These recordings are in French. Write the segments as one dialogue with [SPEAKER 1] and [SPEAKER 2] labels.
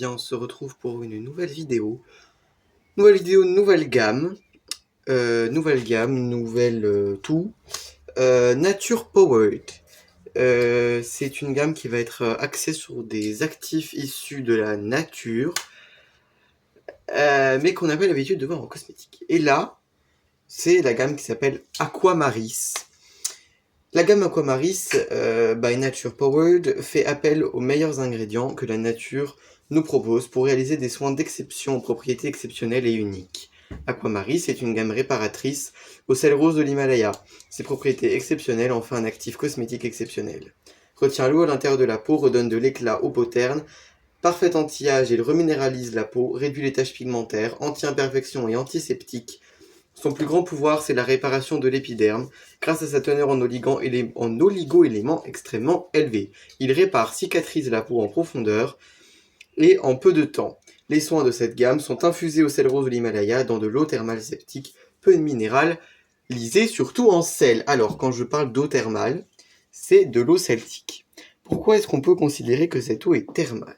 [SPEAKER 1] bien on se retrouve pour une nouvelle vidéo. Nouvelle gamme. Nouvelle tout. Nature Powered. C'est une gamme qui va être axée sur des actifs issus de la nature, mais qu'on n'a pas l'habitude de voir en cosmétique. Et là, c'est la gamme qui s'appelle Aquamaris. La gamme Aquamaris by Nature Powered fait appel aux meilleurs ingrédients que la nature nous propose pour réaliser des soins d'exception aux propriétés exceptionnelles et uniques. Aquamaris est une gamme réparatrice au sel rose de l'Himalaya. Ses propriétés exceptionnelles en font un actif cosmétique exceptionnel. Retient l'eau à l'intérieur de la peau, redonne de l'éclat aux peaux ternes, parfait anti-âge, il reminéralise la peau, réduit les taches pigmentaires, anti-imperfection et antiseptique. Son plus grand pouvoir, c'est la réparation de l'épiderme, grâce à sa teneur en oligo-éléments extrêmement élevés. Il répare, cicatrise la peau en profondeur et en peu de temps. Les soins de cette gamme sont infusés au sel rose de l'Himalaya dans de l'eau thermale septique, peu minéralisée, surtout en sel. Alors, quand je parle d'eau thermale, c'est de l'eau celtique. Pourquoi est-ce qu'on peut considérer que cette eau est thermale ?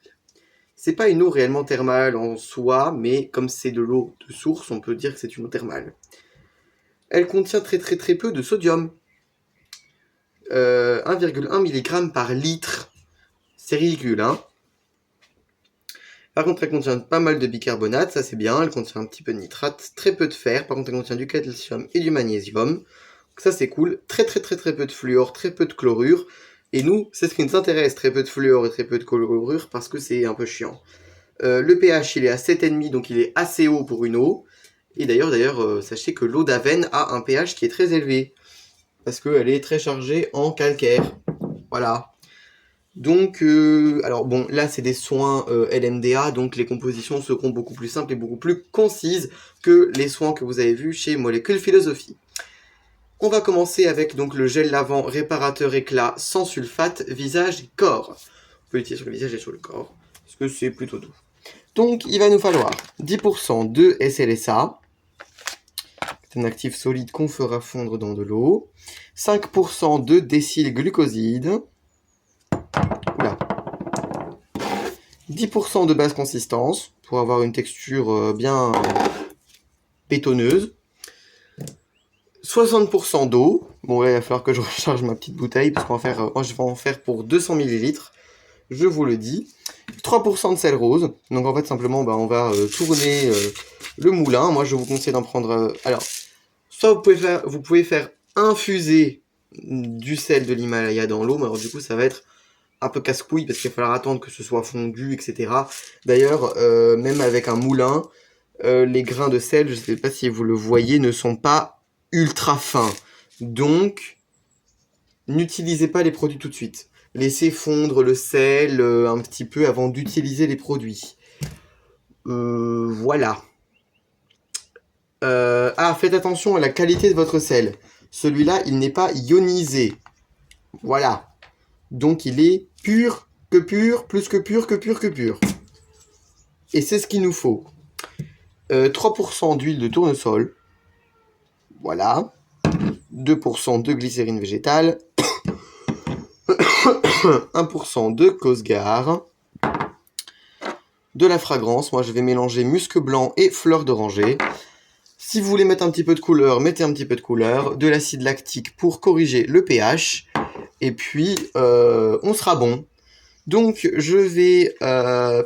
[SPEAKER 1] C'est pas une eau réellement thermale en soi, mais comme c'est de l'eau de source, on peut dire que c'est une eau thermale. Elle contient très peu de sodium. 1,1 mg par litre. C'est ridicule, hein ? Par contre, elle contient pas mal de bicarbonate, ça c'est bien. Elle contient un petit peu de nitrate, très peu de fer. Par contre, elle contient du calcium et du magnésium. Donc ça c'est cool. Très peu de fluor, très peu de chlorure. Et nous, c'est ce qui nous intéresse, très peu de fluor et très peu de chlorure, parce que c'est un peu chiant. Le pH, il est à 7,5, donc il est assez haut pour une eau. Et d'ailleurs, sachez que l'eau d'Avène a un pH qui est très élevé, parce qu'elle est très chargée en calcaire. Voilà. Donc, alors bon, là c'est des soins LMDA, donc les compositions seront beaucoup plus simples et beaucoup plus concises que les soins que vous avez vus chez Molécule Philosophie. On va commencer avec donc le gel lavant réparateur éclat sans sulfate, visage et corps. On peut l'utiliser sur le visage et sur le corps, parce que c'est plutôt doux. Donc il va nous falloir 10% de SLSA, c'est un actif solide qu'on fera fondre dans de l'eau, 5% de décylglucoside, 10% de basse consistance, pour avoir une texture bien bétonneuse, 60% d'eau. Bon, là, il va falloir que je recharge ma petite bouteille, parce qu'on va faire, je vais en faire pour 200 ml, je vous le dis. 3% de sel rose. Donc en fait, simplement, on va tourner le moulin. Moi, je vous conseille d'en prendre... alors, soit vous pouvez faire infuser du sel de l'Himalaya dans l'eau, mais alors du coup, ça va être un peu casse-couille, parce qu'il va falloir attendre que ce soit fondu, etc. D'ailleurs, même avec un moulin, les grains de sel, je ne sais pas si vous le voyez, ne sont pas ultra fins. Donc, n'utilisez pas les produits tout de suite. Laissez fondre le sel un petit peu avant d'utiliser les produits. Voilà. Faites attention à la qualité de votre sel. Celui-là, il n'est pas ionisé. Voilà. Donc, il est pur que pur, plus que pur que pur que pur. Et c'est ce qu'il nous faut. 3% d'huile de tournesol. Voilà. 2% de glycérine végétale. 1% de Cosgar. De la fragrance. Moi, je vais mélanger musc blanc et fleur d'oranger. Si vous voulez mettre un petit peu de couleur, mettez un petit peu de couleur. De l'acide lactique pour corriger le pH. Et puis, on sera bon. Donc, je vais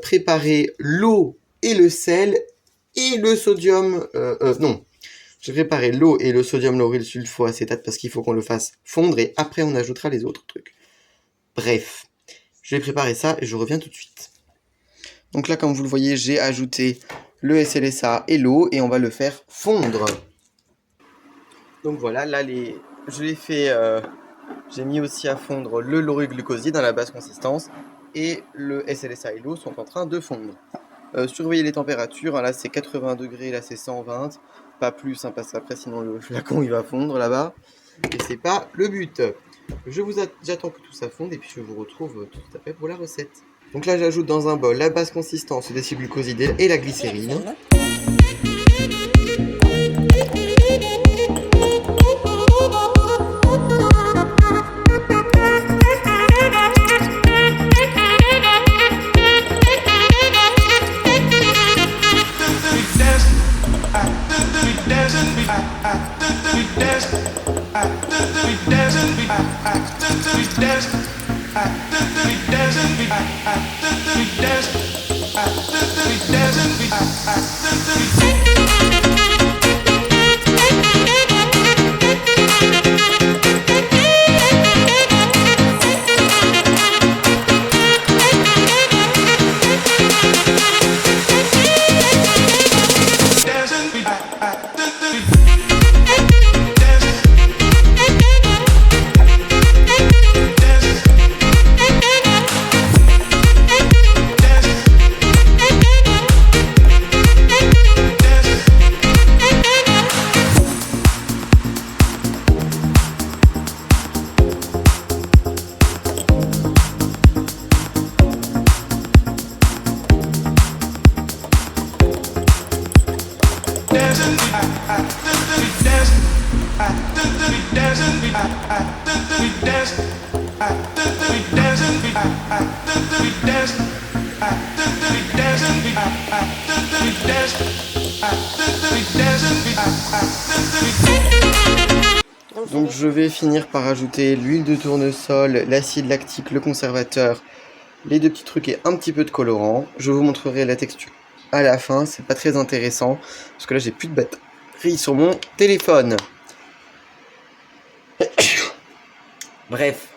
[SPEAKER 1] préparer l'eau et le sel et le sodium... non. Je vais préparer l'eau et le sodium lauryl sulfoacétate parce qu'il faut qu'on le fasse fondre et après, on ajoutera les autres trucs. Bref, je vais préparer ça et je reviens tout de suite. Donc là, comme vous le voyez, j'ai ajouté le SLSA et l'eau et on va le faire fondre. Donc voilà, là, je l'ai fait... j'ai mis aussi à fondre le lauruglucoside dans la basse consistance et le SLSA et l'eau sont en train de fondre. Surveillez les températures, hein, là c'est 80 degrés, là c'est 120, pas plus, hein, parce qu'après sinon le flacon il va fondre là-bas, et c'est pas le but. J'attends que tout ça fonde et puis je vous retrouve tout à fait pour la recette. Donc là j'ajoute dans un bol la basse consistance, le décylglucoside et la glycérine. Donc je vais finir par ajouter l'huile de tournesol, l'acide lactique, le conservateur, les deux petits trucs et un petit peu de colorant. Je vous montrerai la texture à la fin, c'est pas très intéressant parce que là j'ai plus de batterie sur mon téléphone. Bref.